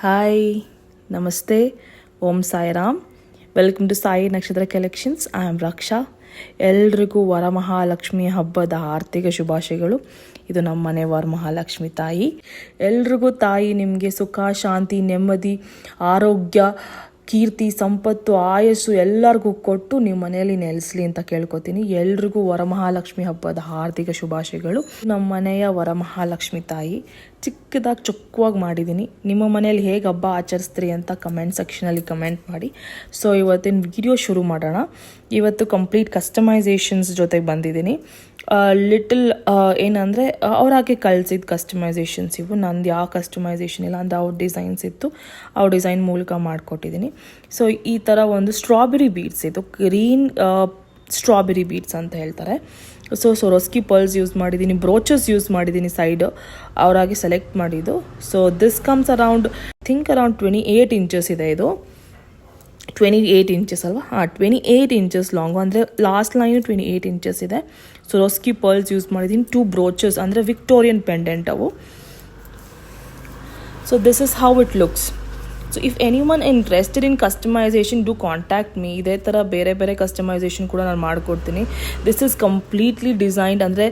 Hi, ನಮಸ್ತೆ, Om Sai Ram. Welcome to Sai ನಕ್ಷತ್ರ collections. I am ರಕ್ಷಾ. ಎಲ್ರಿಗೂ ವರಮಹಾಲಕ್ಷ್ಮಿ ಹಬ್ಬದ ಆರ್ಥಿಕ ಶುಭಾಶಯಗಳು. ಇದು ನಮ್ಮ ಮನೆ ವರಮಹಾಲಕ್ಷ್ಮಿ ತಾಯಿ. ಎಲ್ರಿಗೂ ತಾಯಿ ನಿಮಗೆ ಸುಖ, ಶಾಂತಿ, ನೆಮ್ಮದಿ, ಆರೋಗ್ಯ, ಕೀರ್ತಿ, ಸಂಪತ್ತು, ಆಯಸ್ಸು ಎಲ್ಲರಿಗೂ ಕೊಟ್ಟು ನಿಮ್ಮ ಮನೆಯಲ್ಲಿ ನೆಲೆಸಲಿ ಅಂತ ಕೇಳ್ಕೊತೀನಿ. ಎಲ್ರಿಗೂ ವರಮಹಾಲಕ್ಷ್ಮಿ ಹಬ್ಬದ ಹಾರ್ದಿಕ ಶುಭಾಶಯಗಳು. ನಮ್ಮ ಮನೆಯ ವರಮಹಾಲಕ್ಷ್ಮಿ ತಾಯಿ ಚಿಕ್ಕದಾಗಿ ಚೊಕ್ಕವಾಗಿ ಮಾಡಿದ್ದೀನಿ. ನಿಮ್ಮ ಮನೆಯಲ್ಲಿ ಹೇಗೆ ಹಬ್ಬ ಆಚರಿಸ್ತೀರಿ ಅಂತ ಕಮೆಂಟ್ ಸೆಕ್ಷನಲ್ಲಿ ಕಮೆಂಟ್ ಮಾಡಿ. ಸೊ ಇವತ್ತಿನ ವಿಡಿಯೋ ಶುರು ಮಾಡೋಣ. ಇವತ್ತು ಕಂಪ್ಲೀಟ್ ಕಸ್ಟಮೈಸೇಷನ್ಸ್ ಜೊತೆಗೆ ಬಂದಿದ್ದೀನಿ. ಲಿಟಲ್ ಏನಂದರೆ ಅವ್ರಾಗೆ ಕಳಿಸಿದ ಕಸ್ಟಮೈಸೇಷನ್ಸ್ ಇವು. ನಂದು ಯಾವ ಕಸ್ಟಮೈಸೇಷನ್ ಇಲ್ಲ, ಅಂದರೆ ಅವ್ರ ಡಿಸೈನ್ಸ್ ಇತ್ತು, ಅವ್ರ ಡಿಸೈನ್ ಮೂಲಕ ಮಾಡಿಕೊಟ್ಟಿದ್ದೀನಿ. ಸೊ ಈ ಥರ ಒಂದು ಸ್ಟ್ರಾಬೆರಿ ಬೀಡ್ಸ್, ಇದು ಗ್ರೀನ್ ಸ್ಟ್ರಾಬೆರಿ ಬೀಡ್ಸ್ ಅಂತ ಹೇಳ್ತಾರೆ. ಸೊ ಸೊರಸ್ಕಿ ಪರ್ಲ್ಸ್ ಯೂಸ್ ಮಾಡಿದ್ದೀನಿ, ಬ್ರೋಚಸ್ ಯೂಸ್ ಮಾಡಿದ್ದೀನಿ ಸೈಡ್ ಅವರಾಗಿ ಸೆಲೆಕ್ಟ್ ಮಾಡಿದ್ದು. So this comes around 28 inches ಇದೆ. ಇದು 28 ಇಂಚಸ್ ಅಲ್ವಾ? 28 ಇಂಚಸ್ ಲಾಂಗು, ಅಂದರೆ ಲಾಸ್ಟ್ ಲೈನು 28 ಇಂಚಸ್ ಇದೆ. ಸೊರಸ್ಕಿ ಪರ್ಲ್ಸ್ ಯೂಸ್ ಮಾಡಿದ್ದೀನಿ. 2 ಬ್ರೋಚಸ್, ಅಂದರೆ ವಿಕ್ಟೋರಿಯನ್ ಪೆಂಡೆಂಟ್ ಅವು. So this is how it looks. So if anyone interested in customisation do contact me. ಇದೇ ಥರ ಬೇರೆ ಬೇರೆ ಕಸ್ಟಮೈಸೇಷನ್ ಕೂಡ ನಾನು ಮಾಡಿಕೊಡ್ತೀನಿ. ದಿಸ್ ಇಸ್ ಕಂಪ್ಲೀಟ್ಲಿ ಡಿಸೈನ್ಡ್, ಅಂದರೆ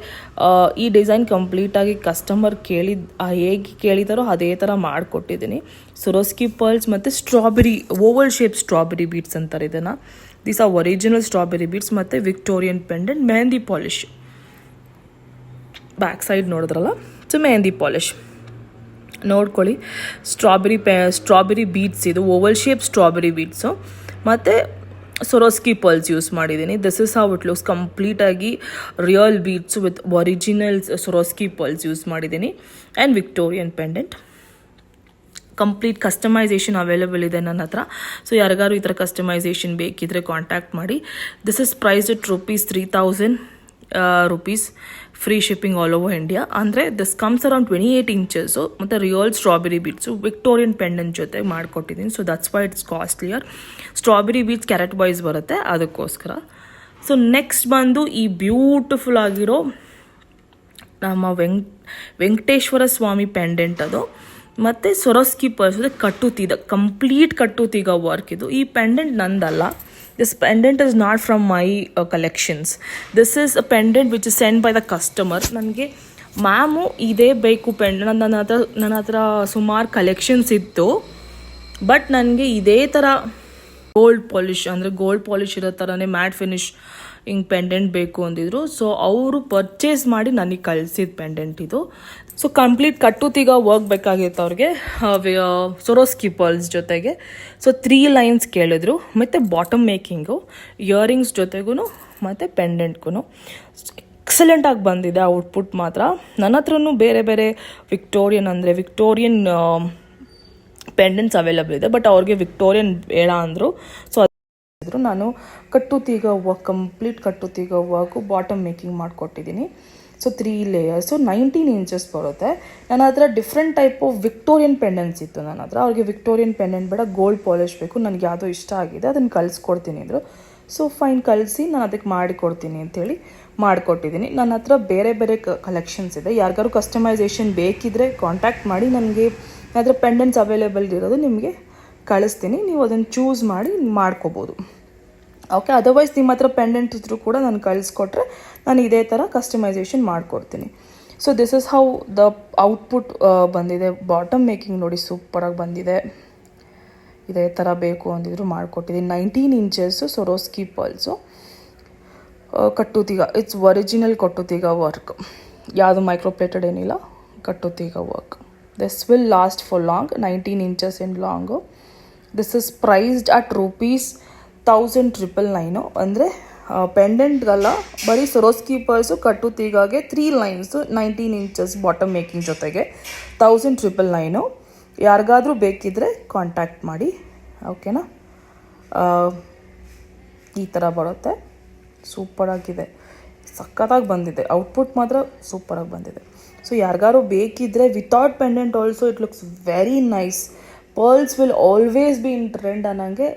ಈ ಡಿಸೈನ್ ಕಂಪ್ಲೀಟಾಗಿ ಕಸ್ಟಮರ್ ಹೇಗೆ ಕೇಳಿದಾರೋ ಅದೇ ಥರ ಮಾಡಿಕೊಟ್ಟಿದ್ದೀನಿ. ಸೊರಸ್ಕಿ ಪರ್ಲ್ಸ್ ಮತ್ತು strawberry, oval shape strawberry beads ಅಂತಾರೆ ಇದನ್ನು. These are original strawberry beads ಮತ್ತು Victorian pendant, mehndi polish. Back side ನೋಡಿದ್ರಲ್ಲ, ಸೊ ಮೆಹಂದಿ ಪಾಲಿಶ್ ನೋಡ್ಕೊಳ್ಳಿ. ಸ್ಟ್ರಾಬೆರಿ ಬೀಡ್ಸ್, ಇದು ಓವಲ್ ಶೇಪ್ ಸ್ಟ್ರಾಬೆರಿ ಬೀಡ್ಸು ಮತ್ತು ಸೊರಸ್ಕಿ ಪರ್ಲ್ಸ್ ಯೂಸ್ ಮಾಡಿದ್ದೀನಿ. This is how it looks. ಕಂಪ್ಲೀಟಾಗಿ real beads with original Swarovski pearls use ಮಾಡಿದ್ದೀನಿ and Victorian pendant. Complete customisation available ಇದೆ ನನ್ನ ಹತ್ರ. ಸೊ ಯಾರಿಗಾರು ಈ ಥರ ಕಸ್ಟಮೈಸೇಷನ್ ಬೇಕಿದ್ರೆ ಕಾಂಟ್ಯಾಕ್ಟ್ ಮಾಡಿ. This is priced at ₹3,000 free shipping all over India. ಅಂದರೆ ದಿಸ್ ಕಮ್ಸ್ ಅರೌಂಡ್ 28 ಇಂಚಸ್ಸು ಮತ್ತು real strawberry beads Victorian pendant ಜೊತೆ ಮಾಡಿಕೊಟ್ಟಿದ್ದೀನಿ. So that's why it's costlier. Strawberry beads carat wise ಬರುತ್ತೆ, ಅದಕ್ಕೋಸ್ಕರ. ಸೊ ನೆಕ್ಸ್ಟ್ ಬಂದು ಈ ಬ್ಯೂಟಿಫುಲ್ ಆಗಿರೋ ನಮ್ಮ ವೆಂಕಟೇಶ್ವರ ಸ್ವಾಮಿ ಪೆಂಡೆಂಟ್, ಅದು ಮತ್ತು ಸೊರಸ್ಕಿ ಪರ್ಸ್, ಕಟ್ಟುತೀಗ, ಕಂಪ್ಲೀಟ್ ಕಟ್ಟುತೀಗ ವರ್ಕ್ ಇದು. ಈ pendant ನಂದಲ್ಲ. This pendant is not from my collections. This is a pendant which is sent by the customer. ನನಗೆ ಮ್ಯಾಮು ಇದೇ ಬೇಕು ಪೆಂಡೆಂಟ್, ನನ್ನ ಹತ್ರ ಸುಮಾರು ಕಲೆಕ್ಷನ್ಸ್ ಇತ್ತು, ಬಟ್ ನನಗೆ ಇದೇ ಥರ ಗೋಲ್ಡ್ ಪಾಲಿಶ್ ಇರೋ ಥರನೇ ಮ್ಯಾಟ್ ಫಿನಿಶ್ ಹಿಂಗೆ ಪೆಂಡೆಂಟ್ ಬೇಕು ಅಂದಿದ್ರು. ಸೊ ಅವರು ಪರ್ಚೇಸ್ ಮಾಡಿ ನನಗೆ ಕಳಿಸಿದ ಪೆಂಡೆಂಟ್ ಇದು. ಸೊ ಕಂಪ್ಲೀಟ್ ಕಟ್ಟುತೀಗ ವರ್ಕ್ ಬೇಕಾಗಿತ್ತು ಅವ್ರಿಗೆ, ಸೊರಸ್ಕಿ ಪರ್ಲ್ಸ್ ಜೊತೆಗೆ. ಸೊ 3 ಲೈನ್ಸ್ ಕೇಳಿದ್ರು, ಮತ್ತು ಬಾಟಮ್ ಮೇಕಿಂಗು, ಇಯರಿಂಗ್ಸ್ ಜೊತೆಗೂ ಮತ್ತು ಪೆಂಡೆಂಟ್ಗೂ ಎಕ್ಸಲೆಂಟಾಗಿ ಬಂದಿದೆ ಔಟ್ಪುಟ್ ಮಾತ್ರ. ನನ್ನ ಹತ್ರನೂ ಬೇರೆ ಬೇರೆ ವಿಕ್ಟೋರಿಯನ್ ಪೆಂಡೆಂಟ್ಸ್ ಅವೈಲಬಲ್ ಇದೆ, ಬಟ್ ಅವ್ರಿಗೆ ವಿಕ್ಟೋರಿಯನ್ ಬೇಡ ಅಂದರು. ಸೊ ನಾನು ಕಟ್ಟುತೀಗ ವರ್ಕ್, ಕಂಪ್ಲೀಟ್ ಕಟ್ಟುತೀಗ ವರ್ಕು ಬಾಟಮ್ ಮೇಕಿಂಗ್ ಮಾಡಿಕೊಟ್ಟಿದ್ದೀನಿ. ಸೊ 3 ಲೇಯರ್ಸು 19 ಇಂಚಸ್ ಬರುತ್ತೆ. ನನ್ನ ಹತ್ರ different type of Victorian pendants ಇತ್ತು ನನ್ನ ಹತ್ರ. ಅವ್ರಿಗೆ ವಿಕ್ಟೋರಿಯನ್ ಪೆಂಡೆಂಟ್ ಬೇಡ, ಗೋಲ್ಡ್ ಪಾಲಿಶ್ ಬೇಕು, ನನಗೆ ಯಾವುದೋ ಇಷ್ಟ ಆಗಿದೆ, ಅದನ್ನು ಕಳಿಸ್ಕೊಡ್ತೀನಿ ಅಂದರು. ಸೊ ಫೈನ್, ಕಳಿಸಿ ನಾನು ಅದಕ್ಕೆ ಮಾಡಿಕೊಡ್ತೀನಿ ಅಂಥೇಳಿ ಮಾಡಿಕೊಟ್ಟಿದ್ದೀನಿ. ನನ್ನ ಹತ್ರ ಬೇರೆ ಬೇರೆ ಕಲೆಕ್ಷನ್ಸ್ ಇದೆ. ಯಾರಿಗಾರು ಕಸ್ಟಮೈಸೇಷನ್ ಬೇಕಿದ್ದರೆ ಕಾಂಟ್ಯಾಕ್ಟ್ ಮಾಡಿ. ನನಗೆ ಅದರ ಪೆಂಡೆಂಟ್ಸ್ ಅವೈಲೇಬಲ್ ಇರೋದು ನಿಮಗೆ ಕಳಿಸ್ತೀನಿ, ನೀವು ಅದನ್ನು ಚೂಸ್ ಮಾಡಿ ಮಾಡ್ಕೋಬೋದು. ಓಕೆ, ಅದರ್ವೈಸ್ ನಿಮ್ಮ ಹತ್ರ ಪೆಂಡೆಂಟ್ ಇದ್ರೂ ಕೂಡ ನಾನು ಕಳಿಸ್ಕೊಟ್ರೆ ನಾನು ಇದೇ ಥರ ಕಸ್ಟಮೈಸೇಷನ್ ಮಾಡಿಕೊಡ್ತೀನಿ. So this is how the output ಬಂದಿದೆ. ಬಾಟಮ್ ಮೇಕಿಂಗ್ ನೋಡಿ ಸೂಪರಾಗಿ ಬಂದಿದೆ. ಇದೇ ಥರ ಬೇಕು ಅಂದಿದ್ರು ಮಾಡಿಕೊಟ್ಟಿದ್ದೀನಿ. 19 ಇಂಚಸ್ಸು ಸೊರಸ್ಕಿ ಪರ್ಲ್ಸು, ಕಟ್ಟುತೀಗ, ಇಟ್ಸ್ ಒರಿಜಿನಲ್ ಕಟ್ಟುತೀಗ ವರ್ಕ್, ಯಾವುದು ಮೈಕ್ರೋಪ್ಲೇಟೆಡ್ ಏನಿಲ್ಲ, ಕಟ್ಟುತೀಗ work. This will last for long, 19 inches in long. This is priced at ₹1,999. ಅಂದರೆ ಪೆಂಡೆಂಟ್ಗಲ್ಲ, ಬರೀ ಸೊರಸ್ಕಿ ಪರ್ಸು ಕಟ್ಟುತೀಗಾಗೆ 3 ಲೈನ್ಸು 19 ಇಂಚಸ್ ಬಾಟಮ್ ಮೇಕಿಂಗ್ ಜೊತೆಗೆ 1,999. ಯಾರಿಗಾದರೂ ಬೇಕಿದ್ದರೆ ಕಾಂಟ್ಯಾಕ್ಟ್ ಮಾಡಿ, ಓಕೆನಾ? ಈ ಥರ ಬರುತ್ತೆ. ಸೂಪರಾಗಿದೆ, ಸಖತ್ತಾಗಿ ಬಂದಿದೆ ಔಟ್ಪುಟ್ ಮಾತ್ರ, ಸೂಪರಾಗಿ ಬಂದಿದೆ. ಸೊ ಯಾರಿಗಾರು ಬೇಕಿದ್ದರೆ without pendant also it looks very nice. Pearls will always B in trend ಅನ್ನಂಗೆ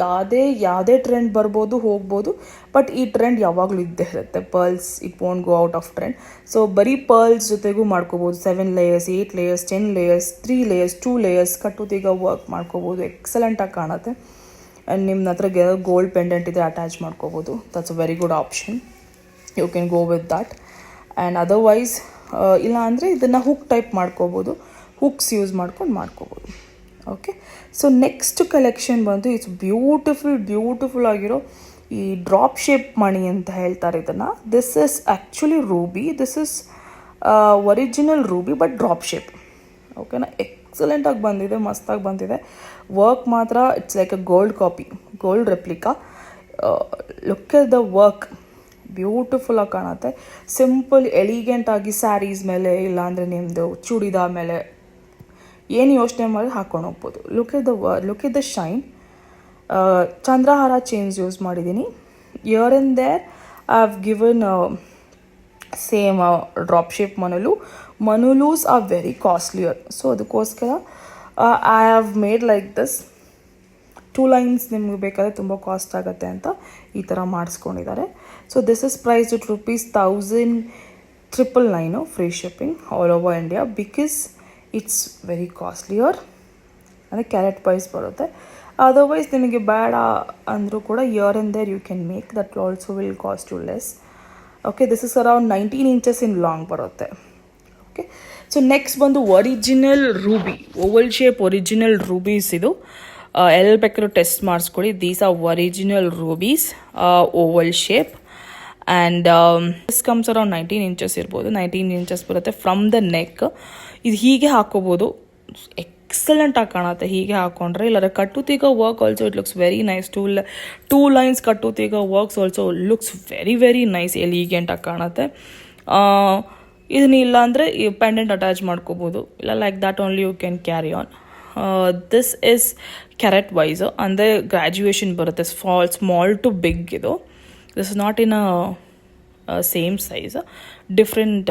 ಯಾವುದೇ ಟ್ರೆಂಡ್ ಬರ್ಬೋದು ಹೋಗ್ಬೋದು, ಬಟ್ ಈ ಟ್ರೆಂಡ್ ಯಾವಾಗಲೂ ಇದ್ದೇ ಇರುತ್ತೆ. Pearls it won't go out of trend. So ಬರೀ ಪರ್ಲ್ಸ್ ಜೊತೆಗೂ ಮಾಡ್ಕೋಬೋದು. 7 layers, 8 layers, 10 layers, 3 layers, 2 layers ಕಟ್ಟುತ್ತೀಗ ವರ್ಕ್ ಮಾಡ್ಕೋಬೋದು. ಎಕ್ಸಲೆಂಟಾಗಿ ಕಾಣುತ್ತೆ. ಆ್ಯಂಡ್ ನಿಮ್ಮ ಹತ್ರ ಗೋಲ್ಡ್ ಪೆಂಡೆಂಟ್ ಇದೆ, ಅಟ್ಯಾಚ್ ಮಾಡ್ಕೋಬೋದು. That's a very good option. You can go with that. And otherwise ಇಲ್ಲ ಅಂದರೆ ಇದನ್ನು ಹುಕ್ ಟೈಪ್ ಮಾಡ್ಕೋಬೋದು. ಹುಕ್ಸ್ ಯೂಸ್ ಮಾಡ್ಕೋಬೋದು. ಓಕೆ, ಸೊ ನೆಕ್ಸ್ಟ್ ಕಲೆಕ್ಷನ್ ಬಂದು ಇಟ್ಸ್ ಬ್ಯೂಟಿಫುಲ್ ಆಗಿರೋ ಈ ಡ್ರಾಪ್ ಶೇಪ್ ಮಣಿ ಅಂತ ಹೇಳ್ತಾರೆ ಇದನ್ನು. This is actually ruby. This is original ruby but drop shape. ಓಕೆನಾ, ಎಕ್ಸಲೆಂಟಾಗಿ ಬಂದಿದೆ, ಮಸ್ತಾಗಿ ಬಂದಿದೆ. ವರ್ಕ್ ಮಾತ್ರ it's like a gold copy, gold replica. Look at the work, ಬ್ಯೂಟಿಫುಲ್ಲಾಗಿ ಕಾಣುತ್ತೆ. ಸಿಂಪಲ್ ಎಲಿಗೆಂಟಾಗಿ ಸ್ಯಾರೀಸ್ ಮೇಲೆ, ಇಲ್ಲಾಂದರೆ ನಿಮ್ಮದು ಚೂಡಿದಾರ್ ಮೇಲೆ ಏನು ಯೋಚನೆ ಮಾಡಿ ಹಾಕ್ಕೊಂಡು ಹೋಗ್ಬೋದು. Look at the shine. ಚಂದ್ರಹಾರ ಚೈನ್ಸ್ ಯೂಸ್ ಮಾಡಿದ್ದೀನಿ. Ear and there I have given same drop shape ಮನುಲೂಸ್ ಆರ್ ವೆರಿ ಕಾಸ್ಟ್ಲಿಯರ್. ಸೊ ಅದಕ್ಕೋಸ್ಕರ I have made like this. 2 lines ನಿಮ್ಗೆ ಬೇಕಾದರೆ ತುಂಬ ಕಾಸ್ಟ್ ಆಗುತ್ತೆ ಅಂತ ಈ ಥರ ಮಾಡಿಸ್ಕೊಂಡಿದ್ದಾರೆ. So this is price it ₹1,999 free shipping all over India, because it's very costlier. ಅಂದರೆ ಕ್ಯಾರೆಟ್ ಪ್ರೈಸ್ ಬರುತ್ತೆ. ಅದರ್ವೈಸ್ ನಿಮಗೆ ಬೇಡ ಅಂದರೂ ಕೂಡ ear and there you can make that also will cost you less. Okay, this is around 19 inches in long ಬರುತ್ತೆ. Okay, so next ಬಂದು original ruby, oval shape original rubies. ಇದು ಎಲ್ಲಿ ಬೇಕಾದ್ರೂ ಟೆಸ್ಟ್ ಮಾಡಿಸ್ಕೊಳ್ಳಿ. These are original rubies, oval shape. And this comes around 19 inches ಇರ್ಬೋದು. 19 inches ಬರುತ್ತೆ from the neck. ಇದು ಹೀಗೆ ಹಾಕೋಬೋದು, ಎಕ್ಸಲೆಂಟಾಗಿ ಕಾಣುತ್ತೆ ಹೀಗೆ ಹಾಕ್ಕೊಂಡ್ರೆ. ಇಲ್ಲಾಂದರೆ ಕಟ್ಟುತ್ತೀಗ work also it looks very nice. 2 lines ಕಟ್ಟುತ್ತೀಗ works also looks very nice, ಎಲಿಗೆಂಟಾಗಿ ಕಾಣುತ್ತೆ. ಇದನ್ನ ಇಲ್ಲ ಅಂದರೆ ಈ ಪೆಂಡೆಂಟ್ ಅಟ್ಯಾಚ್ ಮಾಡ್ಕೋಬೋದು. ಇಲ್ಲ like that only you can carry on. This is carat wise, ಅಂದರೆ ಗ್ರ್ಯಾಜುಯೇಷನ್ ಬರುತ್ತೆ, ಸ್ಮಾಲ್ ಟು ಬಿಗ್. ಇದು this is not in a same size, different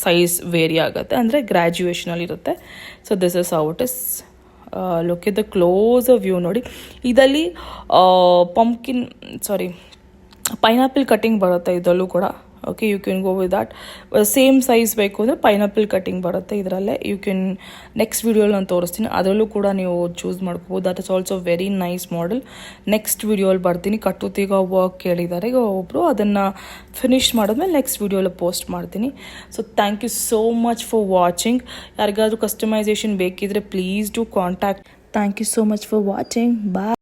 size vary ಆಗುತ್ತೆ, ಅಂದರೆ ಗ್ರ್ಯಾಜುಯೇಷನಲ್ಲಿ ಇರುತ್ತೆ. So this is how it is. Look at the close view ನೋಡಿ. ಇದರಲ್ಲಿ pineapple cutting ಬರುತ್ತೆ ಇದರಲ್ಲೂ ಕೂಡ. Okay, you can go with that. Same size ಬೇಕು ಅಂದರೆ ಪೈನಾಪಲ್ ಕಟ್ಟಿಂಗ್ ಬರುತ್ತೆ ಇದರಲ್ಲೇ. ಯು ಕ್ಯಾನ್ ನೆಕ್ಸ್ಟ್ ವೀಡಿಯೋಲಿ ನಾನು ತೋರಿಸ್ತೀನಿ, ಅದರಲ್ಲೂ ಕೂಡ ನೀವು ಚೂಸ್ ಮಾಡ್ಕೋಬೋದು. That is also very nice model. Next ವೀಡಿಯೋಲಿ ಬರ್ತೀನಿ. ಕಟ್ಟುತ್ತೀಗ ವರ್ಕ್ ಕೇಳಿದ್ದಾರೆ ಈಗ ಒಬ್ಬರು, ಅದನ್ನು ಫಿನಿಶ್ ಮಾಡಿದ್ಮೇಲೆ ನೆಕ್ಸ್ಟ್ ವೀಡಿಯೋಲಿ ಪೋಸ್ಟ್ ಮಾಡ್ತೀನಿ. So thank you so much for watching. ಯಾರಿಗಾದ್ರೂ ಕಸ್ಟಮೈಸೇಷನ್ ಬೇಕಿದ್ರೆ please do contact. Thank you so much for watching. Bye.